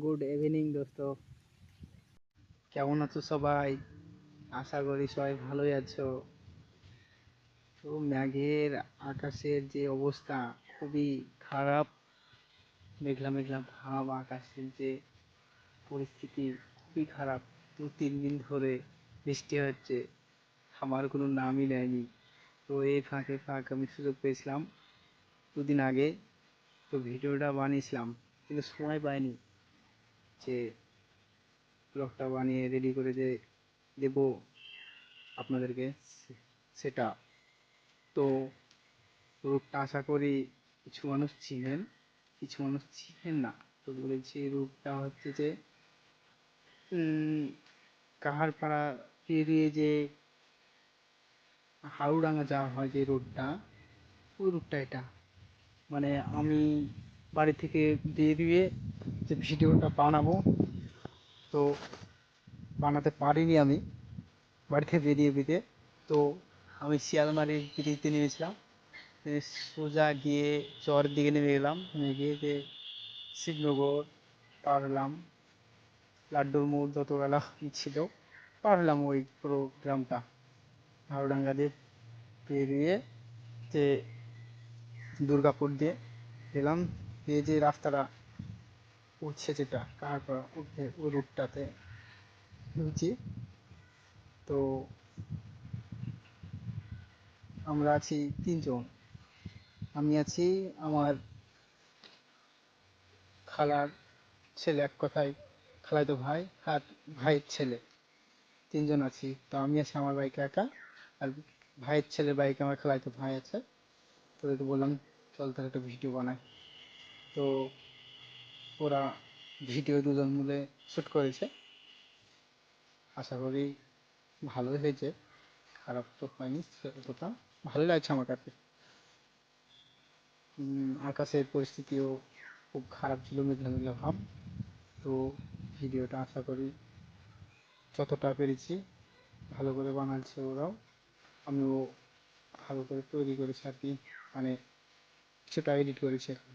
Good evening দোস্ত, কেমন আছো সবাই? আশা করি সবাই ভালোই আছো। তো মেঘের আকাশের যে অবস্থা খুবই খারাপ। মেঘলা মেঘলা ভাব, আকাশের যে পরিস্থিতি খুবই খারাপ। 2-3 দিন ধরে বৃষ্টি হচ্ছে, থামার কোনো নামই নেয়নি। তো এই ফাঁকে আমি সুযোগ পেয়েছিলাম 2 দিন আগে, তো ভিডিওটা বানিয়েছিলাম কিন্তু সময় পাইনি যে ব্লগটা বানিয়ে রেডি করে যে দেবো আপনাদেরকে সেটা। তো রূপটা আশা করি কিছু মানুষ চিনেন, কিছু মানুষ চিনেন না। তো বলেছি রূপটা হচ্ছে যে কাহারপাড়া পেরিয়ে যে হাউডাঙ্গা যাওয়া হয় যে রোডটা, ওই রুটটা এটা। মানে আমি বাড়ি থেকে বেরিয়ে যে ভিডিওটা বানাবো, তো বানাতে পারিনি আমি বাড়ি থেকে বেরিয়ে বেরিয়ে। তো আমি শিয়ালমারির ব্রিজে নেমেছিলাম, সোজা গিয়ে চরের দিকে নেমে গেলাম, নেমে গিয়ে যে শিবনগর পার হলাম, লাড্ডুর মোড় যতগুলো ছিল পার হলাম, ওই পুরো গ্রামটা হাওড়াঙ্গা দিয়ে পেরিয়ে যে দুর্গাপুর দিয়ে গেলাম। এই যে রাস্তাটা উঠছে যেটা তারপর উঠে ওই রুটটাতে ঢুকছি। তো আমরা আছি 3জন। আমি আছি, আমার খালার ছেলে, এক কথায় খালাতো ভাই আর ভাইয়ের ছেলে, 3জন আছি। তো আমি আছি আমার বাইকে একা, আর ভাইয়ের ছেলের বাইকে আমার খালাতো ভাই আছে। তো তো বললাম চল তাহলে একটা ভিডিও বানাই। তো ওরা ভিডিও 2জন মিলে শ্যুট করেছে, আশা করি ভালোই হয়েছে, খারাপ তো হয়নি সেটা, ভালোই লাগছে আমার কাছে। আকাশের পরিস্থিতিও খুব খারাপ ছিল, মেঘলা মেঘলা ভাব। তো ভিডিওটা আশা করি যতটা পেরেছি ভালো করে বানাচ্ছে ওরাও, আমিও ভালো করে তৈরি করেছি আর কি, মানে কিছুটা এডিট করেছি এখন।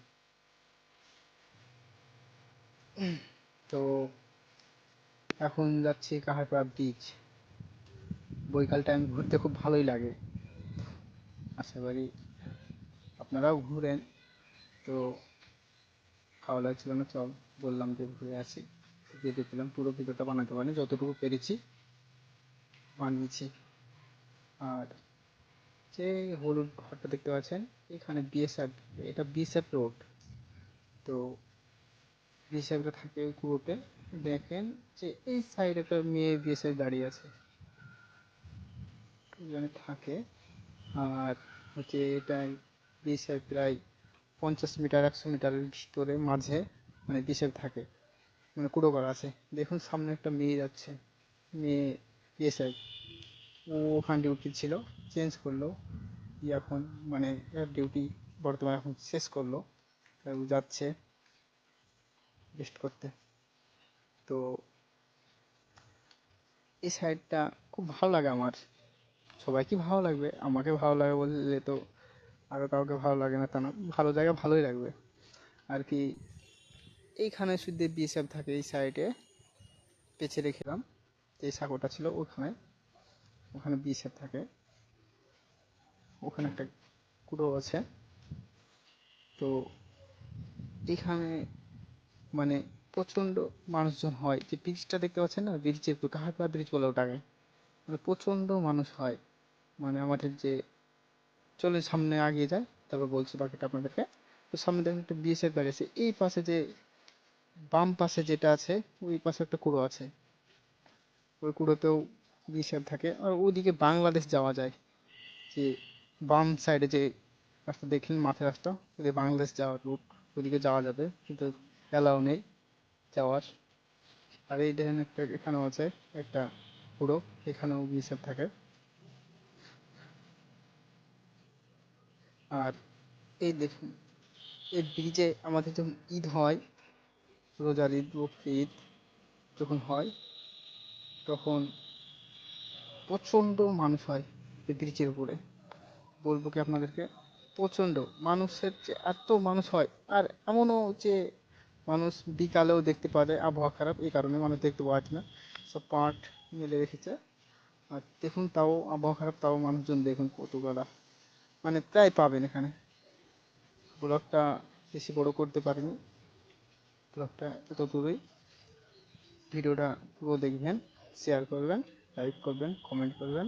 তো এখন যাচ্ছি কাহারপাড়া ব্রিজ। বৈকাল টাইম ঘুরতে খুব ভালোই লাগে, আশা করি আপনারাও ঘুরেন। তো ভালো লাগছিল না, চল বললাম যে ঘুরে আসি, যেতেছিলাম। পুরো ভিডিওটা বানাতে পারিনি, যতটুকু পেরেছি বানিয়েছি। আর যে হলুদ ঘরটা দেখতে পাচ্ছেন, এখানে বিএসএফ, এটা বিএসএফ রোড। তো বিএসএফরা থাকে ওই কুয়োতে, দেখেন যে এই সাইডে একটা মেয়ে বিএসএফ দাঁড়িয়ে আছে, ওখানে থাকে। আর হচ্ছে এটা বিএসএফ প্রায় 50 মিটার 100 মিটারের ভিতরে মাঝে, মানে বিএসএফ থাকে, মানে কুড়ো করা আছে। দেখুন সামনে একটা মেয়ে যাচ্ছে, মেয়ে বিএসএফ, ও ওখানে ডিউটি ছিল, চেঞ্জ করলো এখন, মানে ডিউটি বর্তমানে এখন শেষ করলো, তাই ও যাচ্ছে রেস্ট করতে। তো এই সাইডটা খুব ভালো লাগে আমার। সবাইকে ভালো লাগবে, আমাকে ভালো লাগে বললে তো আরও কাউকে ভালো লাগে না তা না, ভালো জায়গা ভালোই লাগবে আর কি। এইখানে শুধু বিএসএফ থাকে, এই সাইডে পেছে রেখেলাম, যে সাঁকোটা ছিল ওখানে, ওখানে বিএসএফ থাকে। ওখানে একটা কুড়ো আছে। তো এখানে মানে প্রচণ্ড মানুষজন হয়, যে ব্রিজটা দেখতে পাচ্ছেন না, ব্রিজের কাহারপাড়া ব্রিজ বলে ওটাকে, মানে প্রচণ্ড মানুষ হয়। মানে আমাদের যে, চলে সামনে আগিয়ে যায় তারপর বলছি বাকিটা আপনাদেরকে। তো সামনে দেখেন একটা বিএসএফ গাড়ি আছে, এই পাশে যে বাম পাশে যেটা আছে, ওই পাশে একটা কুড়ো আছে, ওই কুড়োতেও বিএসএফ থাকে। আর ওদিকে বাংলাদেশ যাওয়া যায়, যে বাম সাইডে যে রাস্তা দেখলেন, মাথার রাস্তা, ওদিকে বাংলাদেশ যাওয়ার রুট, ওদিকে যাওয়া যাবে কিন্তু অ্যালাউ নেই যাওয়ার। আর এই দেখেন একটা এখানেও আছে একটা কুড়ো, এখানেও বিএসএফ থাকে। আর এই দেখুন, এই ব্রিজে আমাদের যখন ঈদ হয়, রোজার ঈদ, বকরি ঈদ যখন হয়, তখন প্রচণ্ড মানুষ হয় এই ব্রিজের উপরে। বলবো কি আপনাদেরকে, প্রচণ্ড মানুষের যে এত মানুষ হয়। আর এমনও যে মানুষ বিকালেও দেখতে পারে, আবহাওয়া খারাপ এই কারণে মানুষ দেখতে পাচ্ছে না, সব পাট মেলে রেখেছে। আর দেখুন তাও আবহাওয়া খারাপ, তাও মানুষজন দেখুন কত গাড়া, মানে প্রায় পাবেন এখানে। ব্লগটা বেশি বড় করতে পারিনি, ব্লগটা এত দূরেই। ভিডিওটা পুরো দেখবেন, শেয়ার করবেন, লাইক করবেন, কমেন্ট করবেন।